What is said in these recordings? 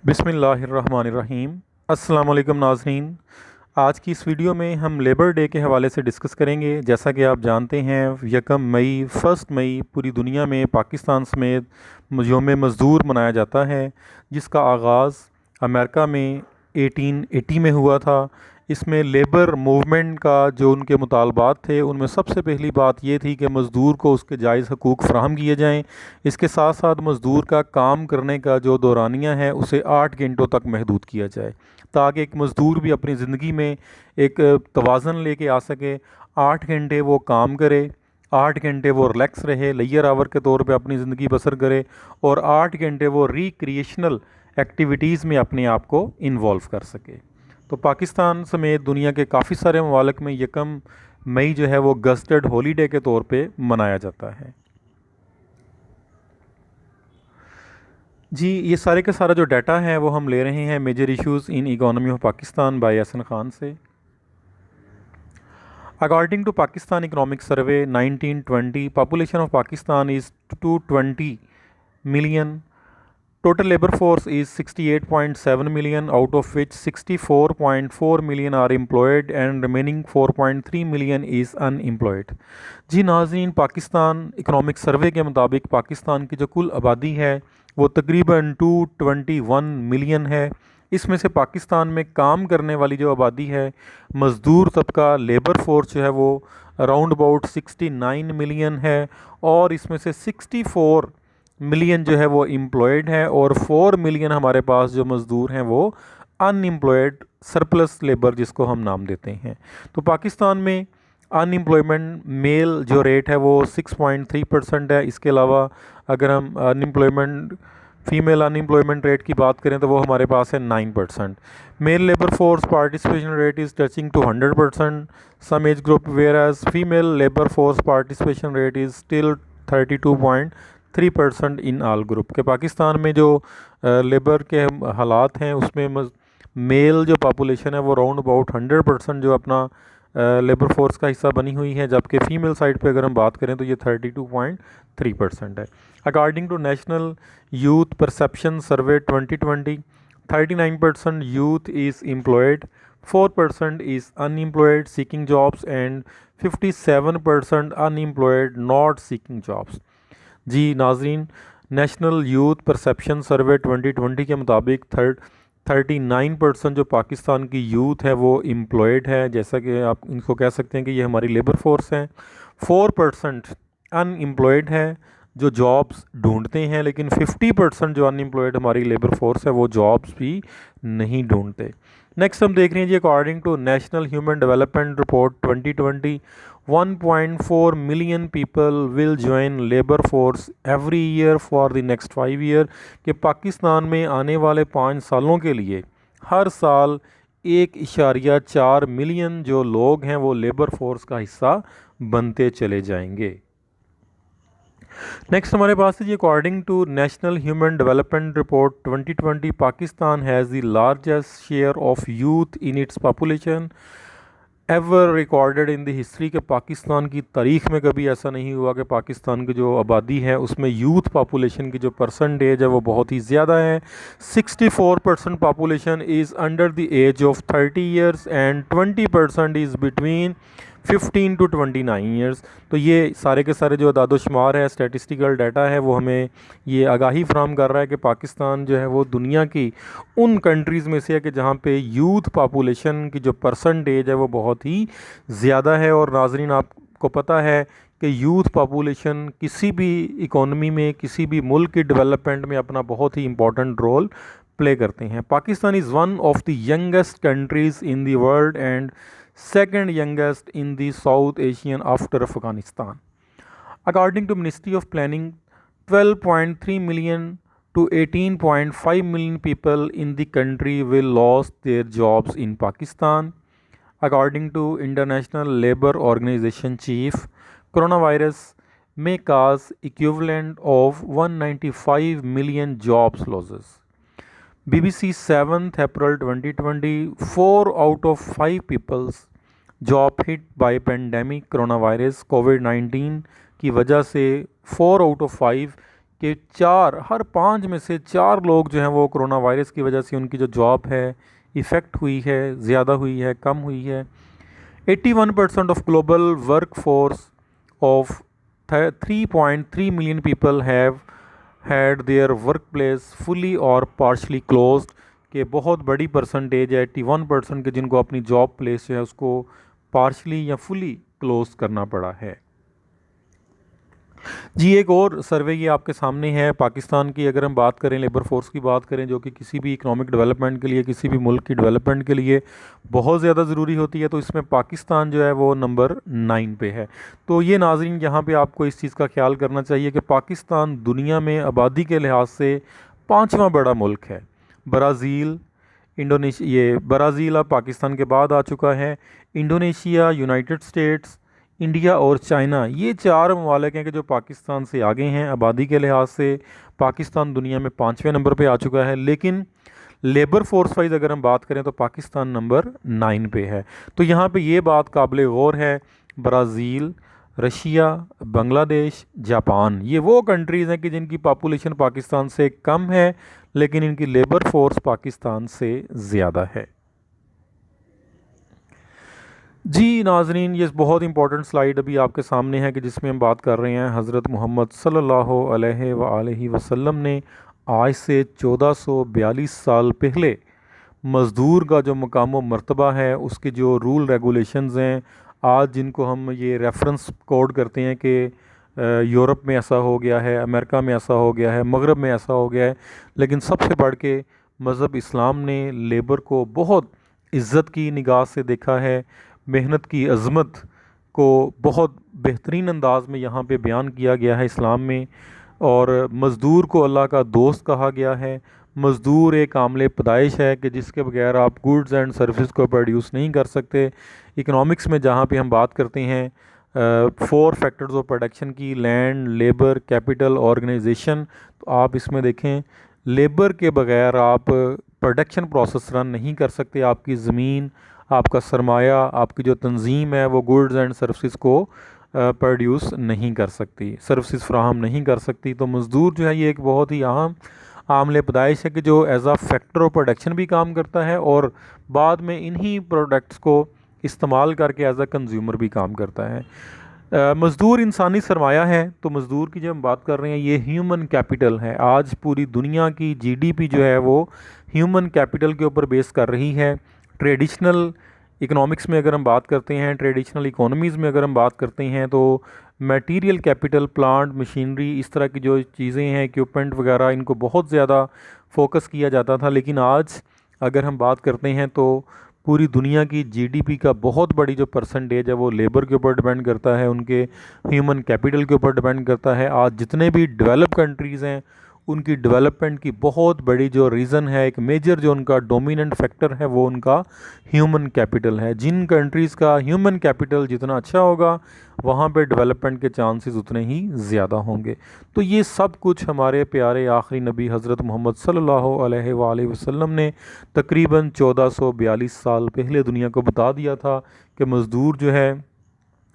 बिस्मिल्लाहिर्रहमानिर्रहीम। अस्सलाम वालेकुम नाज़रीन। आज की इस वीडियो में हम लेबर डे के हवाले से डिस्कस करेंगे। जैसा कि आप जानते हैं, यकम मई 1 मई पूरी दुनिया में पाकिस्तान समेत यौम मज़दूर मनाया जाता है, जिसका आगाज़ अमेरिका में 1880 में हुआ था। इसमें लेबर मूवमेंट का जो उनके मुतालबात थे, उनमें सबसे पहली बात ये थी कि मज़दूर को उसके जायज़ हकूक़ फ़राहम किए जाएँ। इसके साथ साथ मज़दूर का काम करने का जो दौरानिया है उसे 8 घंटों तक महदूद किया जाए, ताकि एक मज़दूर भी अपनी ज़िंदगी में एक तवाज़न लेके आ सके। 8 घंटे वो काम करे, 8 घंटे वो रिलैक्स रहे, लेयर आवर के तौर पे अपनी ज़िंदगी बसर करे, और 8 घंटे वो रिक्रिएशनल एक्टिविटीज़ में अपने आप को इन्वॉल्व कर सके। तो पाकिस्तान समेत दुनिया के काफ़ी सारे ममालिक में यकम मई जो है वो गस्टेड हॉलीडे के तौर पे मनाया जाता है। जी, ये सारे का सारा जो डाटा है वो हम ले रहे हैं major issues in economy of Pakistan by Ehsan Khan से। According to Pakistan economic survey 1920, population of Pakistan is 220 million. Total labor force is 68.7 million, out of which 64.4 million are employed and remaining 4.3 million is unemployed। जी नाज़रीन, Pakistan economic सर्वे के मुताबिक पाकिस्तान की जो कुल आबादी है वो तकरीबन 221 मिलियन है। इसमें से पाकिस्तान में काम करने वाली जो आबादी है, मज़दूर तबका लेबर फोर्स जो है वो अराउंड अबाउट 69 मिलियन है, और इसमें से 64 मिलियन जो है वो एम्प्लॉयड है, और 4 मिलियन हमारे पास जो मज़दूर हैं वो अनएम्प्लॉयड सरप्लस लेबर जिसको हम नाम देते हैं। तो पाकिस्तान में अनएम्प्लॉयमेंट मेल जो रेट है वो 6.3% है। इसके अलावा अगर हम अनएम्प्लॉयमेंट फीमेल अनएम्प्लॉयमेंट रेट की बात करें तो वो हमारे पास है 9%। Male labour force participation rate is touching to 100% some age group, whereas female labour force participation rate is still 32.3% in all group. के पाकिस्तान में जो लेबर के हालात हैं उसमें मेल जो पॉपुलेशन है वो राउंड अबाउट 100% जो अपना लेबर फोर्स का हिस्सा बनी हुई है, जबकि फ़ीमेल साइड पे अगर हम बात करें तो ये 32.3% है। According to national youth perception survey 2020, 39% youth is employed, 4% is unemployed seeking jobs, and 57% unemployed not seeking jobs. जी नाज़रीन, नेशनल यूथ परसेप्शन सर्वे 2020 के मुताबिक 39% जो पाकिस्तान की यूथ है वो एम्प्लॉयड है, जैसा कि आप इनको कह सकते हैं कि ये हमारी लेबर फोर्स है। 4% अनएम्प्लॉयड है जो जॉब्स ढूंढते हैं, लेकिन 50% जो अनएम्प्लॉयड हमारी लेबर फोर्स है वो जॉब्स भी नहीं ढूंढते। नेक्स्ट हम देख रहे हैं जी, according to national human development report 2020, 1.4 million people will join labour force every year for the next 5 year. कि पाकिस्तान में आने वाले 5 सालों के लिए हर साल 1.4 मिलियन जो लोग हैं वो लेबर फोर्स का हिस्सा बनते चले जाएंगे। नेक्स्ट हमारे पास है जी, according to national human development report 2020, Pakistan has the largest share of youth in its population ever recorded in the history. के पाकिस्तान की तारीख़ में कभी ऐसा नहीं हुआ कि पाकिस्तान की जो आबादी है उसमें यूथ पॉपुलेशन की जो परसेंटेज है वो बहुत ही ज़्यादा है। 64% population is under the age of 30 years and 20% is between 15 to 29 years. तो ये सारे के सारे जो अदाद-ओ-शुमार है, स्टैटिस्टिकल डाटा है, वो हमें ये आगाही फराहम कर रहा है कि पाकिस्तान जो है वो दुनिया की उन कंट्रीज़ में से है कि जहाँ पे यूथ पॉपुलेशन की जो परसेंटेज है वो बहुत ही ज़्यादा है। और नाज़रीन, आपको पता है कि यूथ पॉपुलेशन किसी भी इकोनॉमी में, किसी भी मुल्क की डेवलपमेंट में अपना बहुत ही इम्पोर्टेंट रोल प्ले करते हैं। Pakistan is one of the youngest countries in the world and second youngest in the South Asian after Afghanistan. According to Ministry of Planning, 12.3 million to 18.5 million people in the country will lose their jobs in Pakistan. According to International Labour Organization chief, coronavirus may cause equivalent of 195 million jobs losses. BBC 7th April 2020, 4 out of 5 people's job hit by pandemic corona virus कोविड-19 की वजह से 4 out of 5 कि हर 5 में से 4 लोग जो हैं वो कोरोना वायरस की वजह से उनकी जो जॉब है इफ़ेक्ट हुई है, ज़्यादा हुई है, कम हुई है। 81% of global workforce of 3.3 million people have had their workplace fully or partially closed। कि बहुत बड़ी परसेंटेज है 81% के जिनको अपनी जॉब प्लेस जो है उसको पार्शली या फुली क्लोज करना पड़ा है। जी एक और सर्वे ये आपके सामने है पाकिस्तान की। अगर हम बात करें लेबर फोर्स की बात करें जो कि किसी भी इकोनॉमिक डेवलपमेंट के लिए, किसी भी मुल्क की डेवलपमेंट के लिए बहुत ज़्यादा ज़रूरी होती है, तो इसमें पाकिस्तान जो है वो नंबर 9 पे है। तो ये नाज़रीन यहाँ पे आपको इस चीज़ का ख्याल करना चाहिए कि पाकिस्तान दुनिया में आबादी के लिहाज से 5वां बड़ा मुल्क है। ब्राज़ील, इंडोनेशिया, ये ब्राज़ील अब पाकिस्तान के बाद आ चुका है। इंडोनेशिया, यूनाइटेड स्टेट्स, इंडिया और चाइना, ये 4 ममालिक हैं कि जो पाकिस्तान से आगे हैं आबादी के लिहाज से। पाकिस्तान दुनिया में 5वें नंबर पे आ चुका है, लेकिन लेबर फोर्स वाइज अगर हम बात करें तो पाकिस्तान नंबर 9 पे है। तो यहाँ पे ये बात काबिल गौर है, ब्राज़ील, रशिया, बांग्लादेश, जापान, ये वो कंट्रीज़ हैं कि जिनकी पॉपुलेशन पाकिस्तान से कम है लेकिन इनकी लेबर फोर्स पाकिस्तान से ज़्यादा है। जी नाजरीन, ये बहुत इंपॉर्टेंट स्लाइड अभी आपके सामने है कि जिसमें हम बात कर रहे हैं हज़रत मोहम्मद सल्लल्लाहु अलैहि वसल्लम ने आज से 1442 साल पहले मज़दूर का जो मकाम व मर्तबा है, उसके जो रूल रेगुलेशंस हैं, आज जिनको हम ये रेफरेंस कोड करते हैं कि यूरोप में ऐसा हो गया है, अमेरिका में ऐसा हो गया है, मगरब में ऐसा हो गया है, लेकिन सबसे बढ़ के मज़हब इस्लाम ने लेबर को बहुत इज़्ज़त की निगाह से देखा है। मेहनत की अज़मत को बहुत बेहतरीन अंदाज में यहाँ पे बयान किया गया है इस्लाम में। और मज़दूर को अल्लाह का दोस्त कहा गया है। मज़दूर एक आमले पैदाइश है कि जिसके बगैर आप गुड्स एंड सर्विस को प्रोड्यूस नहीं कर सकते। इकनॉमिक्स में जहाँ पे हम बात करते हैं 4 फैक्टर्स ऑफ प्रोडक्शन की, लैंड, लेबर, कैपिटल, ऑर्गेनाइजेशन, तो आप इसमें देखें लेबर के बगैर आप प्रोडक्शन प्रोसेस रन नहीं कर सकते। आपकी ज़मीन, आपका सरमाया, आपकी जो तंजीम है वो गुड्स एंड सर्विसेज को प्रोड्यूस नहीं कर सकती, सर्विसेज फ्राहम नहीं कर सकती। तो मज़दूर जो है ये एक बहुत ही अहम आमले पैदाइश है कि जो as a factor of production भी काम करता है और बाद में इन्हीं प्रोडक्ट्स को इस्तेमाल करके एज आ कंज्यूमर भी काम करता है। मज़दूर इंसानी सरमाया है। तो मज़दूर की जब हम बात कर रहे हैं ये ह्यूमन कैपिटल है। आज पूरी दुनिया की जीडीपी जो है वो ह्यूमन कैपिटल के ऊपर बेस कर रही है। ट्रेडिशनल इकोनॉमिक्स में अगर हम बात करते हैं, ट्रेडिशनल इकोनॉमीज़ में अगर हम बात करते हैं तो मटेरियल कैपिटल, प्लांट, मशीनरी, इस तरह की जो चीज़ें हैं, इक्विपमेंट वगैरह, इनको बहुत ज़्यादा फोकस किया जाता था। लेकिन आज अगर हम बात करते हैं तो पूरी दुनिया की जीडीपी का बहुत बड़ी जो परसेंटेज है वो लेबर के ऊपर डिपेंड करता है, उनके ह्यूमन कैपिटल के ऊपर डिपेंड करता है। आज जितने भी डेवलप कंट्रीज़ हैं उनकी डेवलपमेंट की बहुत बड़ी जो रीज़न है, एक मेजर जो उनका डोमिनेंट फैक्टर है वो उनका ह्यूमन कैपिटल है। जिन कंट्रीज़ का ह्यूमन कैपिटल जितना अच्छा होगा वहाँ पे डेवलपमेंट के चांसेस उतने ही ज़्यादा होंगे। तो ये सब कुछ हमारे प्यारे आखिरी नबी हज़रत मोहम्मद सल्लल्लाहु अलैहि वसल्लम ने तकरीबन 1442 साल पहले दुनिया को बता दिया था कि मज़दूर जो है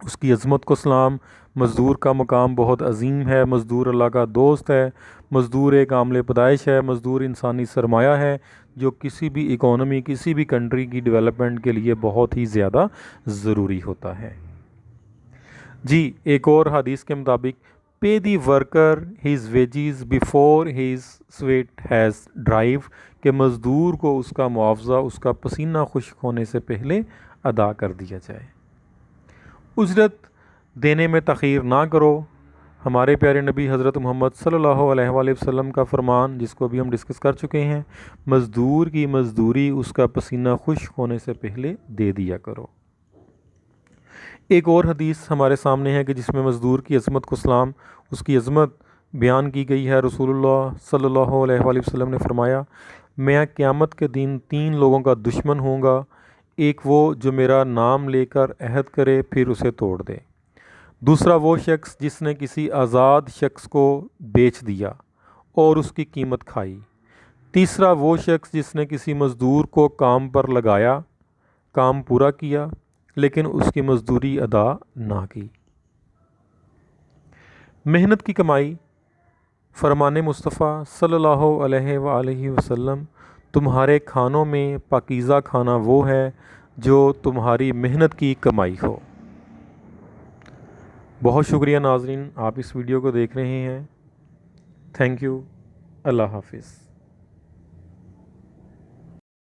उसकी अज़मत को सलाम, मज़दूर का मकाम बहुत अजीम है, मज़दूर अल्लाह का दोस्त है, मज़दूर एक आमले पैदाइश है, मज़दूर इंसानी सरमाया है जो किसी भी इकोनॉमी, किसी भी कंट्री की डेवलपमेंट के लिए बहुत ही ज़्यादा ज़रूरी होता है। जी एक और हदीस के मुताबिक, pay the worker his wages before his sweat has dried, के मज़दूर को उसका मुआवजा उसका पसीना खुश्क होने से पहले अदा कर दिया जाए। उजरत देने में तख़ीर ना करो, हमारे प्यारे नबी हज़रत मोहम्मद सल्लल्लाहु अलैहि वसल्लम का फ़रमान जिसको अभी हम डिस्कस कर चुके हैं, मज़दूर की मज़दूरी उसका पसीना खुश्क होने से पहले दे दिया करो। एक और हदीस हमारे सामने है कि जिसमें मज़दूर की अज़मत को सलाम, उसकी अज़मत बयान की गई है। रसूलुल्लाह सल्लल्लाहु अलैहि वसल्लम ने फ़रमाया, मैं क़यामत के दिन 3 लोगों का दुश्मन होऊंगा। एक वो जो मेरा नाम लेकर अहद करे फिर उसे तोड़ दे। दूसरा वो शख्स जिसने किसी आज़ाद शख्स को बेच दिया और उसकी कीमत खाई। तीसरा वो शख्स जिसने किसी मज़दूर को काम पर लगाया, काम पूरा किया लेकिन उसकी मज़दूरी अदा ना की। मेहनत की कमाई फरमान मुस्तफ़ा सल्लल्लाहु अलैहि वसल्लम, तुम्हारे खानों में पाकीज़ा खाना वो है जो तुम्हारी मेहनत की कमाई हो। बहुत शुक्रिया नाज़रीन, आप इस वीडियो को देख रहे हैं। Thank you. अल्लाह हाफिज़।